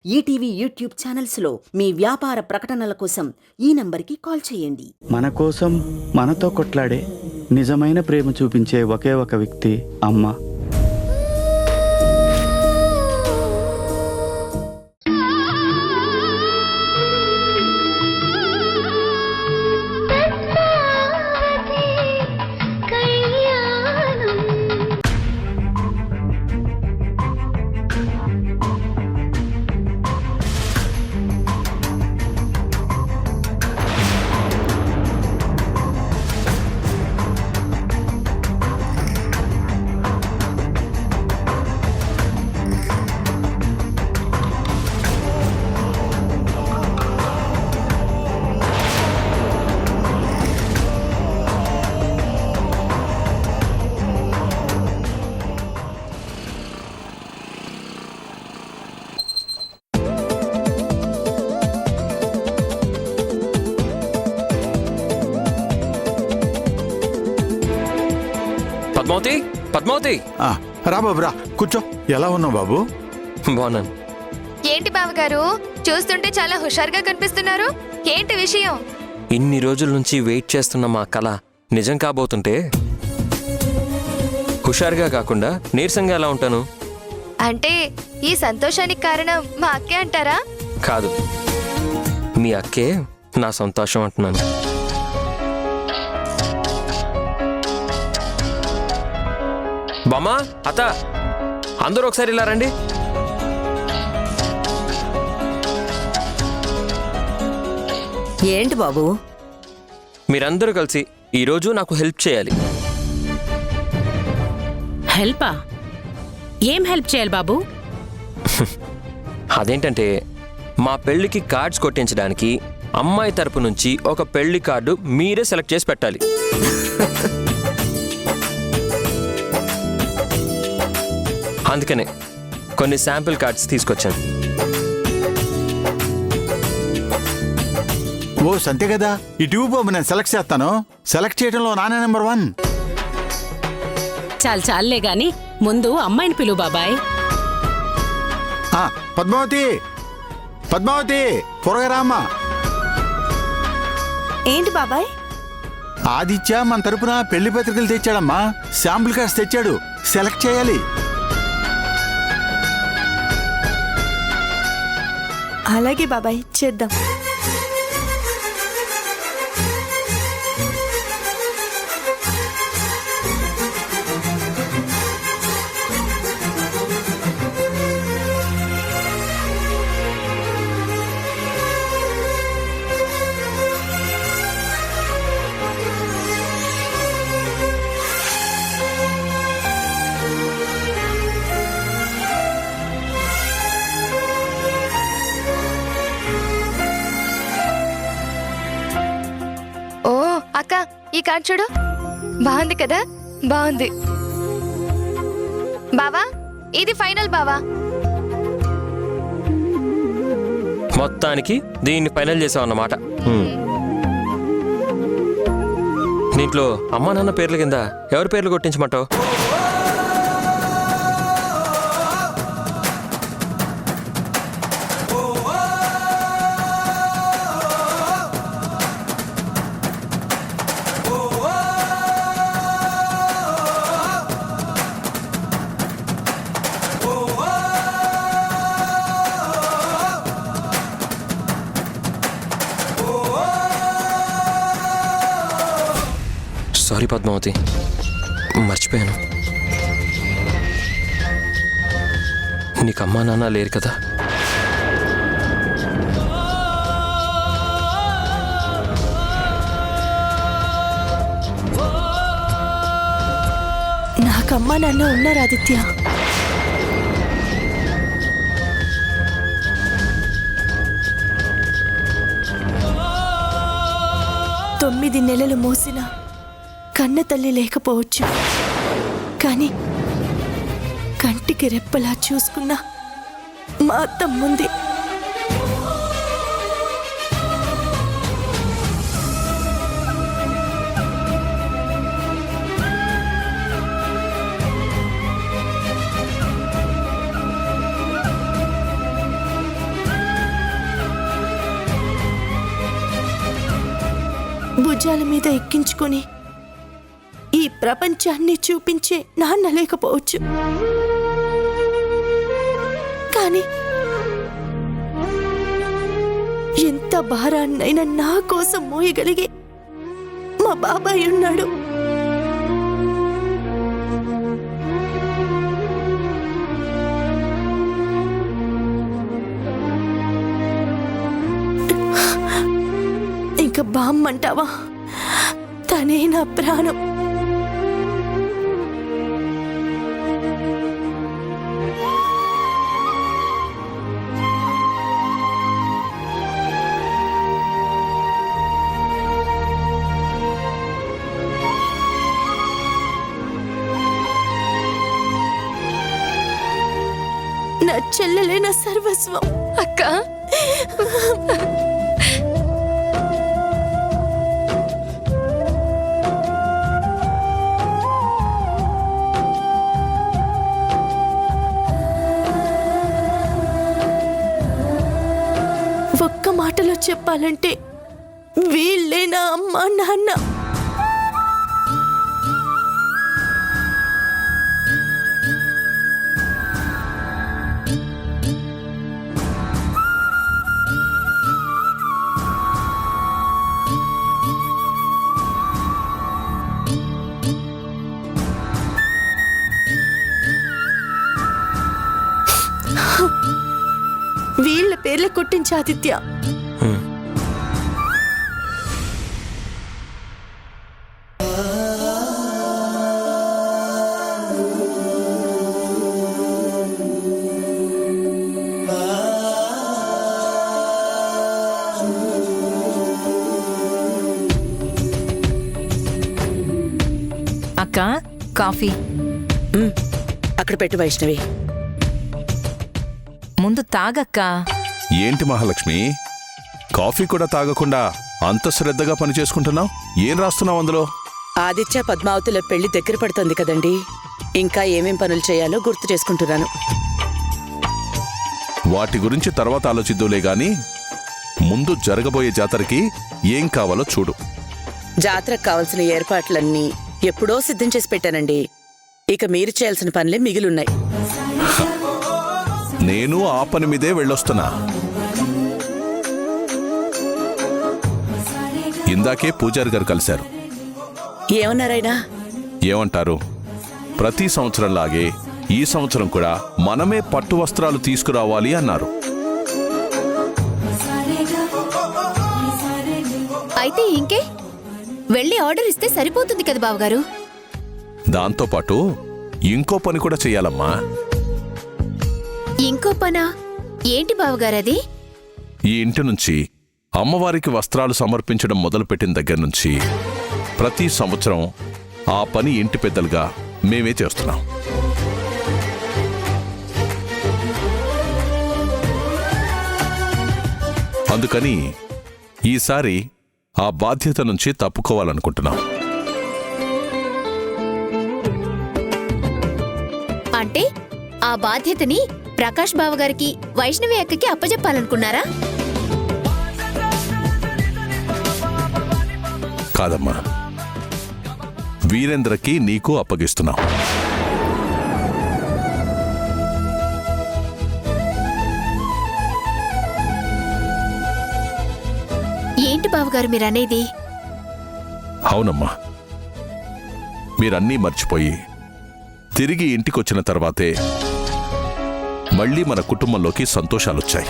ETV YouTube ఛానల్స్లో మీ వ్యాపార ప్రకటనల కోసం ఈ నంబర్కి కాల్ చేయండి. మన కోసం మనతో కొట్లాడే నిజమైన ప్రేమ చూపించే ఒకే ఒక వ్యక్తి అమ్మ. పద్మావతి, పద్మావతి. రా బాబు రా, కూర్చో. ఎలా ఉన్నావు బాబు? బాగున్నాను. ఏంటి బావగారు, చూస్తుంటే చాలా హుషారుగా కనిపిస్తున్నారు. ఏంటి విషయం? ఇన్ని రోజుల నుంచి వెయిట్ చేస్తున్న మా కళ నిజం కాబోతుంటే హుషారుగా కాకుండా నీరసంగా ఎలా ఉంటాను? అంటే ఈ సంతోషానికి కారణం మా అక్కే అంటారా? కాదు, మీ అక్కే నా సంతోషం అంటున్నాను. బామ్మా, అత్త, అందరూ ఒకసారి ఇలా రండి. ఏంటి బాబు? మీరందరూ కలిసి ఈరోజు నాకు హెల్ప్ చేయాలి. హెల్పా? ఏం హెల్ప్ చేయాలి బాబు? అదేంటంటే మా పెళ్లికి కార్డ్స్ కొట్టించడానికి అమ్మాయి తరపు నుంచి ఒక పెళ్లి కార్డు మీరే సెలెక్ట్ చేసి పెట్టాలి. అందుకనే కొన్ని శాంపిల్ కార్డ్స్ తీసుకొచ్చాను. ఓ సంతే కదా, ఇటు బాబు, నేను సెలెక్ట్ చేస్తాను. సెలెక్ట్ చేయడంలో నానే నెంబర్ 1. చాలే గాని ముందు అమ్మాయిని పిలువు బాబాయ్. పద్మావతి, పద్మావతి, త్వరగా రామ్మా. ఏంటి బాబాయ్? ఆదిత్య మన తరపున పెళ్లి పత్రికలు తెచ్చాడమ్మా. శాంపుల్ కార్డ్స్ తెచ్చాడు, సెలెక్ట్ చేయాలి. అలాగే బాబాయ్, చేద్దాం. అక్క, ఈ కార్డ్ చూడు, బాగుంది కదా? బాగుంది బావా, ఇది ఫైనల్ బావా. మొత్తానికి దీన్ని ఫైనల్ చేసామన్నమాట. దీంట్లో అమ్మా నాన్న పేర్ల కింద ఎవరి పేర్లు కొట్టించమంటావు? సారీ పద్మావతి, మర్చిపోయాను. నీకు అమ్మా నాన్న లేరు కదా? నాకమ్మా నాన్న ఉన్నారు ఆదిత్య. తొమ్మిది నెలలు మోసిన కన్న తల్లి లేకపోవచ్చు, కానీ కంటికి రెప్పలా చూసుకున్న మా అత్తమ్ముంది. భుజాల మీద ఎక్కించుకొని ఈ ప్రపంచాన్ని చూపించే నాన్న లేకపోవచ్చు, కానీ ఎంత భారాన్నైనా నా కోసం మోయగలిగే మా బాబాయ్ ఉన్నాడు. ఇంకా బామ్మంటావా? తనే నా ప్రాణం. నా చెల్లెలే నా సర్వస్వం. అక్క ఒక్క మాటలో చెప్పాలంటే వీళ్ళే నా అమ్మ నాన్న. వీళ్ళ పేర్ల కొట్టించి ఆదిత్య. అక్క కాఫీ అక్కడ పెట్టు వైష్ణవి. ముందు తాగక్క. ఏంటి మహాలక్ష్మి, కాఫీ కూడా తాగకుండా అంత శ్రద్ధగా పనిచేసుకుంటున్నావు? ఏం రాస్తున్నావు అందులో? ఆదిత్య పద్మావతిల పెళ్లి దగ్గర పడుతుంది కదండి, ఇంకా ఏమేం పనులు చేయాలో గుర్తు చేసుకుంటున్నాను. వాటి గురించి తర్వాత ఆలోచిద్దులే గాని ముందు జరగబోయే జాతరకి ఏం కావాలో చూడు. జాతరకు కావలసిన ఏర్పాట్లన్నీ ఎప్పుడో సిద్ధం చేసి పెట్టానండి. ఇక మీరు చేయాల్సిన పనులే మిగిలున్నాయి. నేను ఆ పని మీదే వెళ్ళొస్తున్నా. ఇందాకే పూజారి గారు కలిశారు. ఏమన్నారైనా? ఏమంటారు, ప్రతి సంవత్సరంలాగే ఈ సంవత్సరం కూడా మనమే పట్టు వస్త్రాలు తీసుకురావాలి అన్నారు. అయితే ఇంకే వెళ్ళి ఆర్డర్ ఇస్తే సరిపోతుంది కదా బావగారు. దాంతోపాటు ఇంకో పని కూడా చెయ్యాలమ్మా. ఇంకో పనా? ఏంటి బావగారు అది? ఈ ఇంటి నుంచి అమ్మవారికి వస్త్రాలు సమర్పించడం మొదలుపెట్టిన దగ్గర నుంచి ప్రతి సంవత్సరం ఆ పని ఇంటి పెద్దలుగా మేమే చేస్తున్నాం. అందుకని ఈసారి ఆ బాధ్యత నుంచి తప్పుకోవాలనుకుంటున్నాం. అంటే ఆ బాధ్యతని ప్రకాష్ బావగారికి వైష్ణవి అక్కకి అప్పజెప్పాలనుకున్నారా? కాదమ్మా, వీరేంద్రకి నీకు అప్పగిస్తున్నాం. ఏంటి బావగారు మీరనేది? అవునమ్మా, మీరన్నీ మర్చిపోయి తిరిగి ఇంటికొచ్చిన తర్వాతే మళ్ళీ మన కుటుంబంలోకి సంతోషాలొచ్చాయి.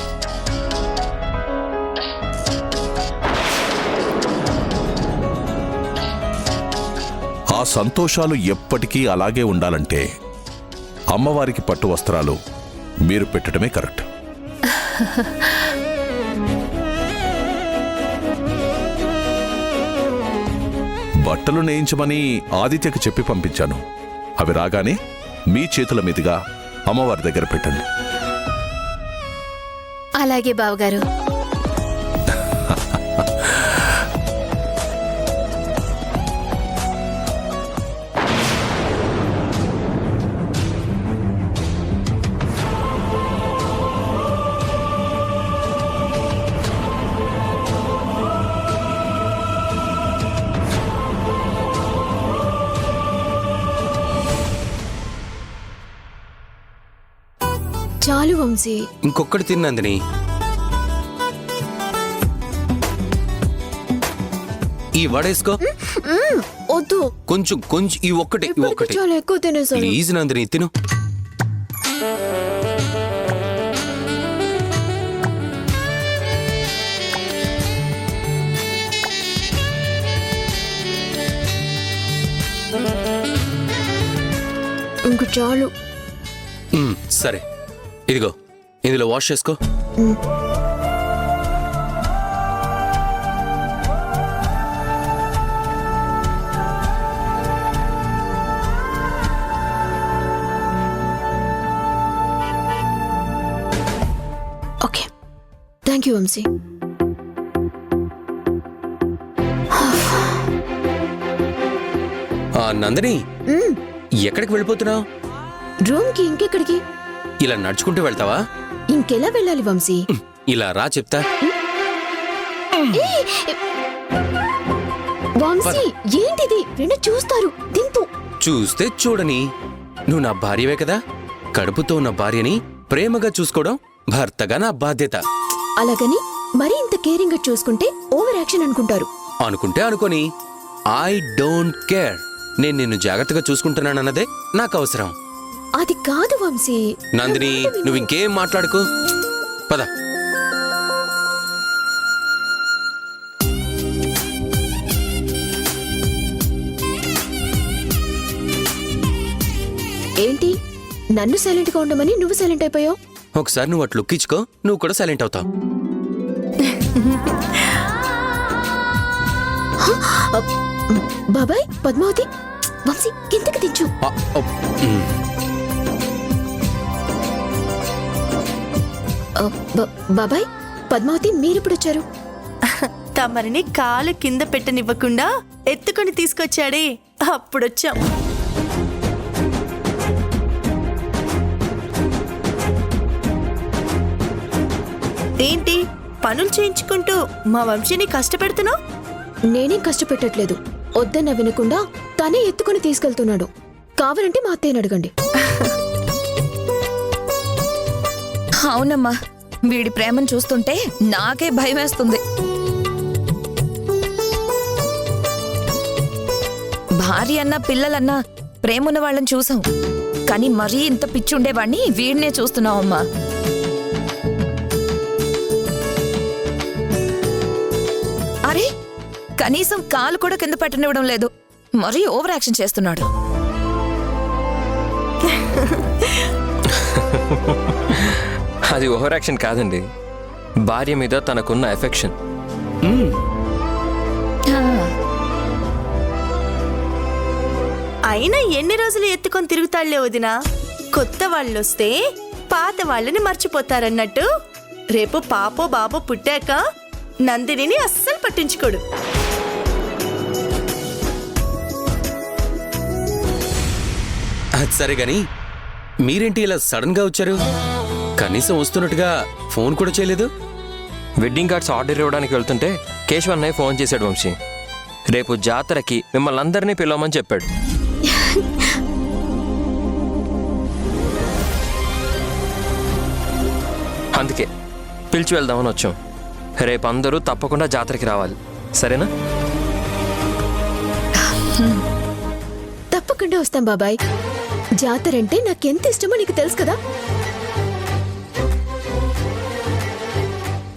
ఆ సంతోషాలు ఎప్పటికీ అలాగే ఉండాలంటే అమ్మవారికి పట్టు వస్త్రాలు మీరు పెట్టడమే కరెక్ట్. బట్టలు నేయించమని ఆదిత్యకి చెప్పి పంపించాను. అవి రాగానే మీ చేతుల మీదుగా అమ్మవారి దగ్గర పెట్టండి. అలాగే బావగారు. చాలు వంశీ. ఇంకొకటి తిన్నందిని. ఈ వడేసుకో. వద్దు, కొంచెం కొంచెం ఈ ఒక్కటి ఇప్పటికి చాలా ఎక్కువ తినేసాను. ప్లీజ్ నందిని తిను. ఇంక చాలు. సరే ఇదిగో ఇందులో వాష్ చేసుకో. Okay, thank you Vamshi. Nandini, ఎక్కడికి వెళ్ళిపోతున్నావు? రూమ్ కి ఇంకెక్కడికి? ఇలా నడుచుకుంటూ వెళ్తావా? ఇంకెలా వెళ్ళాలి వంశీ? ఇలా రా చెప్తా. వంశీ ఏంటిది? రెండు చూస్తారు, దింపు. చూస్తే చూడని, నువ్వు నా భార్యవే కదా. కడుపుతో ఉన్న భార్యని ప్రేమగా చూసుకోవడం భర్తగా నా బాధ్యత. అలాగని మరీ ఇంత కేరింగ్ గా చూసుకుంటే ఓవర్ యాక్షన్ అనుకుంటారు. అనుకుంటే అనుకోని, ఐ డోంట్ కేర్. నేను నిన్ను జాగ్రత్తగా చూసుకుంటున్నానన్నదే నాకు అవసరం. అది కాదు వంశీ. నందిని, నువ్వు ఇంకేం మాట్లాడుకో, పద. ఏంటి, నన్ను సైలెంట్ గా ఉండమని నువ్వు సైలెంట్ అయిపోయావు? ఒకసారి నువ్వు అట్లు లుక్కించుకో, నువ్వు కూడా సైలెంట్ అవుతావు. బాబాయ్, పద్మావతి, వంశీ కిందకి దించు. బాబాయ్, పద్మావతి మీరెప్పుడు వచ్చారు? తమరిని కాలు కింద పెట్టనివ్వకుండా ఎత్తుకొని తీసుకొచ్చాడే, అప్పుడొచ్చాం. ఏంటి పనులు చేయించుకుంటూ మా వంశీని కష్టపెడుతున్నావు? నేనేం కష్టపెట్టట్లేదు. వద్దన్న వినకుండా తనే ఎత్తుకుని తీసుకెళ్తున్నాడు. కావాలంటే మా అత్తయ్యని అడగండి. అవునమ్మా, వీడి ప్రేమను చూస్తుంటే నాకే భయం వేస్తుంది. భార్య అన్నా పిల్లలన్నా ప్రేమున్న వాళ్ళని చూసాం, కానీ మరీ ఇంత పిచ్చుండేవాణ్ణి వీడినే చూస్తున్నావమ్మా. అరే, కనీసం కాలు కూడా కింద పెట్టనివ్వడం లేదు. మరీ ఓవర్ యాక్షన్ చేస్తున్నాడు. అది ఓవర్ యాక్షన్ కాదండి, భార్య మీద తనకున్న ఎఫెక్షన్. అయినా ఎన్ని రోజులు ఎత్తుకొని తిరుగుతాళ్లే వదినా. కొత్త వాళ్ళొస్తే పాత వాళ్ళని మర్చిపోతారన్నట్టు రేపు పాపో బాబో పుట్టాక నందినిని అస్సలు పట్టించుకోడు. అది సరే గాని, మీరేంటి ఇలా సడన్ గా వచ్చారు? కనీసం వస్తున్నట్టుగా ఫోన్ కూడా చేయలేదు. వెడ్డింగ్ కార్డ్స్ ఆర్డర్ ఇవ్వడానికి వెళ్తుంటే కేశవ్ అన్నయ్య ఫోన్ చేశాడు వంశీ. రేపు జాతరకి మిమ్మల్ని అందరినీ పిలవమని చెప్పాడు. అందుకే పిలిచి వెళ్దామని వచ్చాం. రేపు అందరూ తప్పకుండా జాతరకి రావాలి, సరేనా? తప్పకుండా వస్తాం బాబాయ్. జాతర అంటే నాకెంత ఇష్టమో నీకు తెలుసు కదా.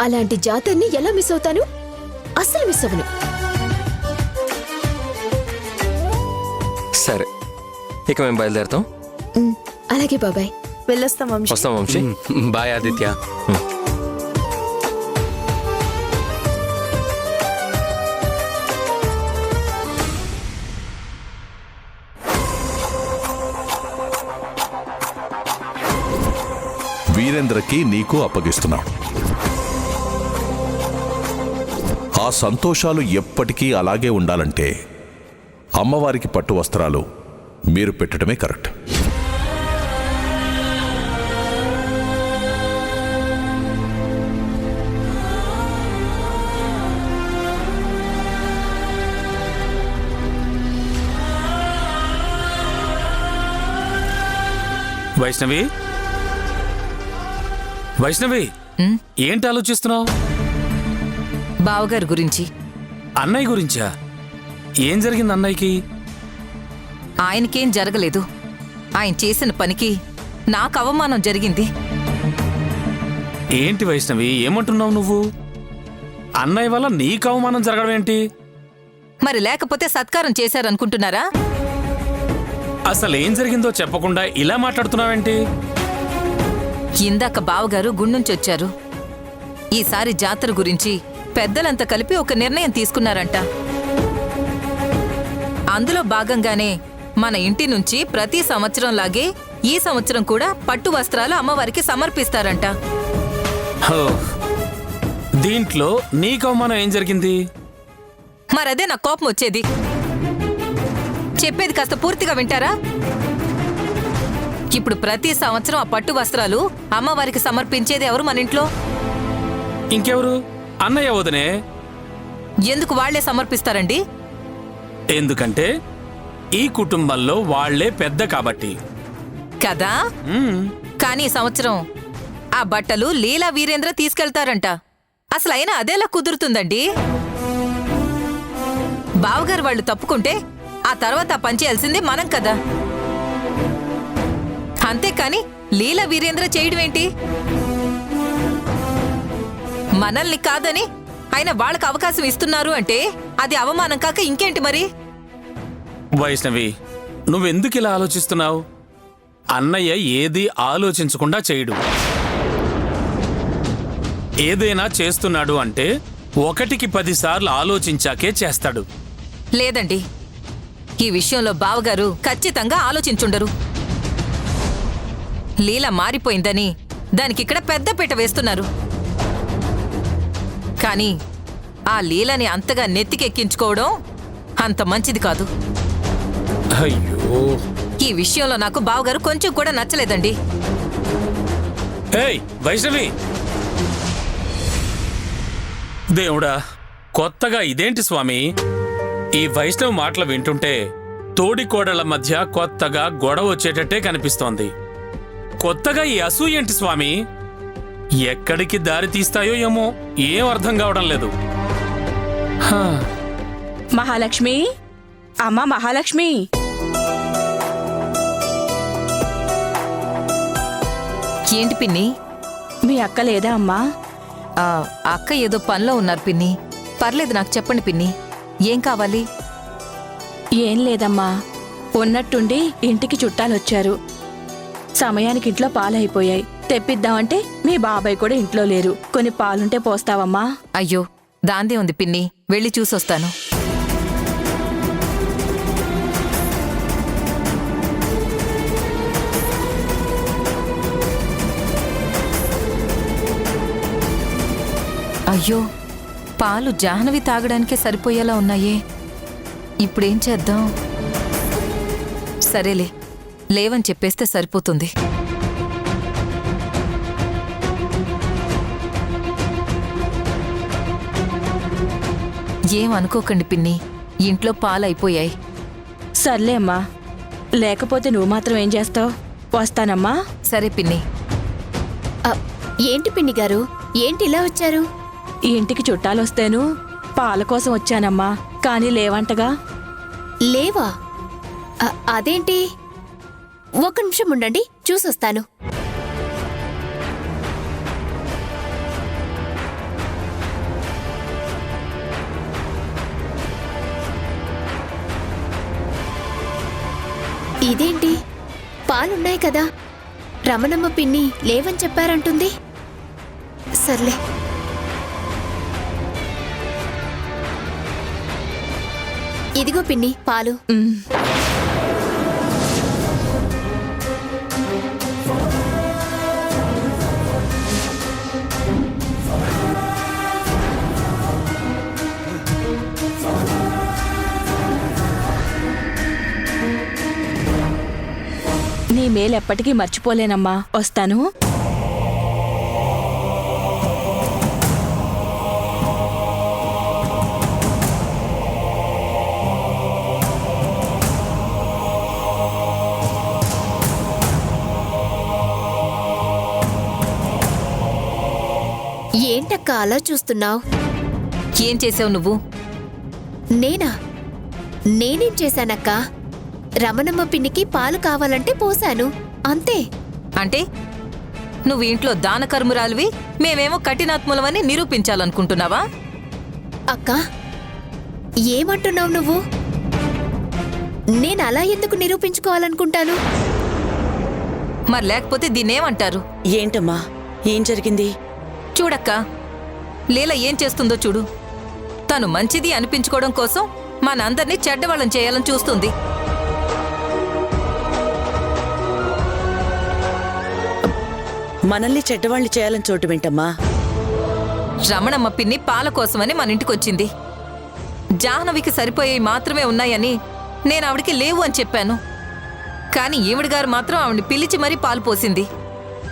అలాంటి జాతరని ఎలా మిస్ అవుతాను? అస్సలు మిస్ అవ్వను. సరే, ఇక మేము బయలుదేరుతాం. అలాగే బాబాయ్, వెళ్ళొస్తాం వంశీ. వస్తాం వంశీ. బాయ్ ఆదిత్య. వీరేంద్రకి నీకు అప్పగిస్తున్నాం. ఆ సంతోషాలు ఎప్పటికీ అలాగే ఉండాలంటే అమ్మవారికి పట్టు వస్త్రాలు మీరు పెట్టడమే కరెక్ట్. వైష్ణవి, వైష్ణవి, ఏంటి ఆలోచిస్తున్నావు? బావగారి గురించి. అన్నయ్య గురించా? ఏం జరిగింది అన్నయ్యకి? ఆయనకేం జరగలేదు. ఆయన చేసిన పనికి నాకు అవమానం జరిగింది. ఏంటి వైష్ణవి, ఏమంటున్నావు నువ్వు? అన్నయ్య వల్ల నీకు అవమానం జరగడం ఏంటి? మరి లేకపోతే సత్కారం చేశారనుకుంటున్నారా? అసలు ఏం జరిగిందో చెప్పకుండా ఇలా మాట్లాడుతున్నావేంటి? ఇందాక బావగారు గుండుంచొచ్చారు. ఈసారి జాతర గురించి పెద్దలంతా కలిపి ఒక నిర్ణయం తీసుకున్నారంట. అందులో భాగంగానే మన ఇంటి నుంచి ప్రతి సంవత్సరంలాగే ఈ సంవత్సరం కూడా పట్టు వస్త్రాలు అమ్మవారికి సమర్పిస్తారంట. హో, దీంట్లో నీకు అవమానం ఏం జరిగింది? మరదే నా కోపం వచ్చేది. చెప్పేది కాస్త పూర్తిగా వింటారా? ఇప్పుడు ప్రతి సంవత్సరం ఆ పట్టు వస్త్రాలు అమ్మవారికి సమర్పించేది ఎవరు మన ఇంట్లో? ఇంకెవరు? అన్నయ్య, వదినే. ఎందుకు వాళ్లే సమర్పిస్తారండి? ఎందుకంటే ఈ కుటుంబంలో వాళ్లే పెద్ద కాబట్టి కదా. కానీ ఈ సంవత్సరం ఆ బట్టలు లీలా వీరేంద్ర తీసుకెళ్తారంట. అసలు అయినా అదేలా కుదురుతుందండి? బావగారు వాళ్ళు తప్పుకుంటే ఆ తర్వాత పనిచేయాల్సింది మనం కదా. అంతేకాని లీలా వీరేంద్ర చేయడం ఏంటి? మనల్ని కాదని ఆయన వాళ్ళకి అవకాశం ఇస్తున్నారు అంటే అది అవమానం కాక ఇంకేంటి మరి? వైష్ణవి, నువ్వెందుకు ఇలా ఆలోచిస్తున్నావు? అన్నయ్య ఏది ఆలోచించకుండా చేయడు. ఏదైనా చేస్తున్నాడు అంటే 1కి 10 సార్లు ఆలోచించాకే చేస్తాడు. లేదండి, ఈ విషయంలో బావగారు ఖచ్చితంగా ఆలోచించుండరు. లీల మారిపోయిందని దానికిక్కడ పెద్దపీట వేస్తున్నారు. కానీ ఆ లీలని అంతగా నెత్తికెక్కించుకోవడం అంత మంచిది కాదు. అయ్యో, ఈ విషయంలో నాకు బావగారు కొంచెం కూడా నచ్చలేదండి. ఏయ్ వైష్ణవి, దేవుడా, కొత్తగా ఇదేంటి స్వామి? ఈ వైష్ణవ్ మాటలు వింటుంటే తోడికోడళ్ల మధ్య కొత్తగా గొడవ వచ్చేటట్టే కనిపిస్తోంది. కొత్తగా ఈ అసూయ ఏంటి స్వామి? ఎక్కడికి దారి తీస్తాయో ఏమో, ఏం అర్థం కావడం లేదు. మహాలక్ష్మి, అమ్మా మహాలక్ష్మి. ఏంటి పిన్ని? మీ అక్క లేదా అమ్మా? అక్క ఏదో పనిలో ఉన్నారు పిన్ని. పర్లేదు, నాకు చెప్పండి పిన్ని, ఏం కావాలి? ఏం లేదమ్మా, ఉన్నట్టుండి ఇంటికి చుట్టాలొచ్చారు. సమయానికి ఇంట్లో పాలైపోయాయి. తెప్పిద్దామంటే మీ బాబాయ్ కూడా ఇంట్లో లేరు. కొన్ని పాలుంటే పోస్తావమ్మా? అయ్యో, దాందే ఉంది పిన్ని, వెళ్ళి చూసొస్తాను. అయ్యో, పాలు జాహ్నవి తాగడానికే సరిపోయేలా ఉన్నాయే. ఇప్పుడేం చేద్దాం? సరేలే, లేవని చెప్పేస్తే సరిపోతుంది. ఏం అనుకోకండి పిన్ని, ఇంట్లో పాలు అయిపోయాయి. సర్లే అమ్మా, లేకపోతే నువ్వు మాత్రం ఏం చేస్తావు? వస్తానమ్మా. సరే పిన్ని. ఏంటి పిన్ని గారు, ఏంటి ఇలా వచ్చారు? ఈ ఇంటికి చుట్టాలొస్తేను పాల కోసం వచ్చానమ్మా, కానీ లేవంటగా. లేవా? అదేంటి? 1 నిమిషం ఉండండి, చూసొస్తాను. ఇదేంటి? పాలున్నాయి కదా, రమణమ్మ పిన్ని లేవని చెప్పారంటుంది. సర్లే. ఇదిగో పిన్ని పాలు. నీ మేలెప్పటికీ మర్చిపోలేనమ్మా. వస్తాను. ఏంటక్క అలా చూస్తున్నావు? ఏం చేసావు నువ్వు? నేనేం చేశానక్క? రమణమ్మ పిన్నికి పాలు కావాలంటే పోశాను, అంతే. అంటే నువ్వు ఇంట్లో దానకర్మురాలివి, మేమేమో కఠినాత్ములమని నిరూపించాలనుకుంటున్నావా? అక్క, ఏమంటున్నావు నువ్వు? నేను అలా ఎందుకు నిరూపించుకోవాలనుకుంటాను? మరి లేకపోతే దీన్నేమంటారు? ఏంటమ్మా, ఏం జరిగింది? చూడక్క, లీల ఏం చేస్తుందో చూడు. తను మంచిది అనిపించుకోవడం కోసం మనందర్నీ చెడ్డవాళ్ళం చేయాలని చూస్తుంది. మనల్ని చెడ్డవాళ్ళు చేయాలని చూడటమేంటమ్మా? రమణమ్మ పిన్ని పాల కోసమని మన ఇంటికొచ్చింది. జాహ్నవికి సరిపోయే మాత్రమే ఉన్నాయని నేను ఆవిడికి లేవు అని చెప్పాను. కానీ ఈవిడిగారు మాత్రం ఆవిడ్ని పిలిచి మరీ పాలు పోసింది.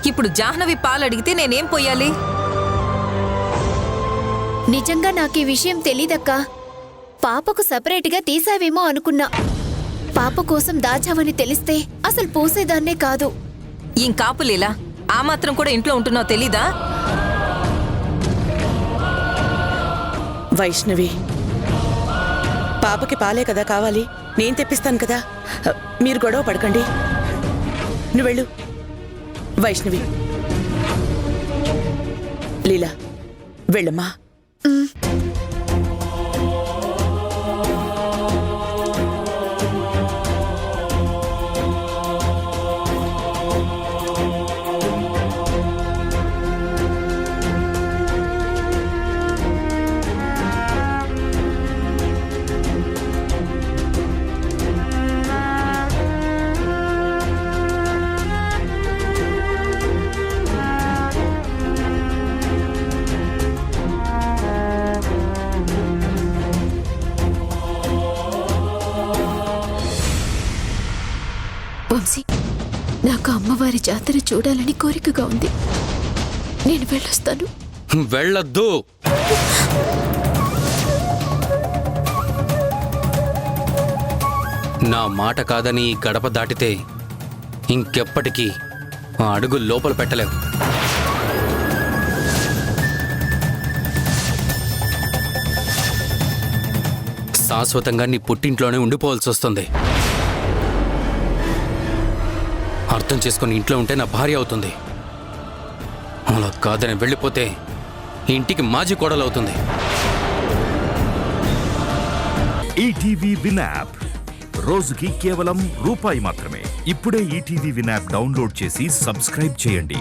ఇప్పుడు జాహ్నవి పాలు అడిగితే నేనేం పోయాలి? నిజంగా నాకీ విషయం తెలీదక్కా. పాపకు సపరేట్గా తీసావేమో అనుకున్నా. పాప కోసం దాచావని తెలిస్తే అసలు పోసేదాన్నే కాదు. ఇంకాపు లీలా, ఆ మాత్రం కూడా ఇంట్లో ఉంటున్నావు తెలీదా? వైష్ణవి, పాపకి పాలే కదా కావాలి, నేను తెప్పిస్తాను కదా. మీరు గొడవ పడకండి. నువ్వు వెళ్ళు. వైష్ణవి, లీలా, వెళ్ళమ్మా. వంశీ, నాకు అమ్మవారి జాతర చూడాలని కోరికగా ఉంది. నేను వెళ్ళొస్తాను. వెళ్ళొద్దు. నా మాట కాదని ఈ గడప దాటితే ఇంకెప్పటికీ ఆ అడుగు లోపల పెట్టలేవు. శాశ్వతంగా నీ పుట్టింట్లోనే ఉండిపోవాల్సి వస్తుంది. అర్థం చేసుకుని ఇంట్లో ఉంటే నా భార్య అవుతుంది. అలా కాదని వెళ్ళిపోతే ఇంటికి మాజీ కోడలవుతుంది. ఈటీవీ విన్ యాప్ రోజుకి కేవలం రూపాయి మాత్రమే. ఇప్పుడే ఈటీవీ విన్ యాప్ డౌన్లోడ్ చేసి సబ్స్క్రైబ్ చేయండి.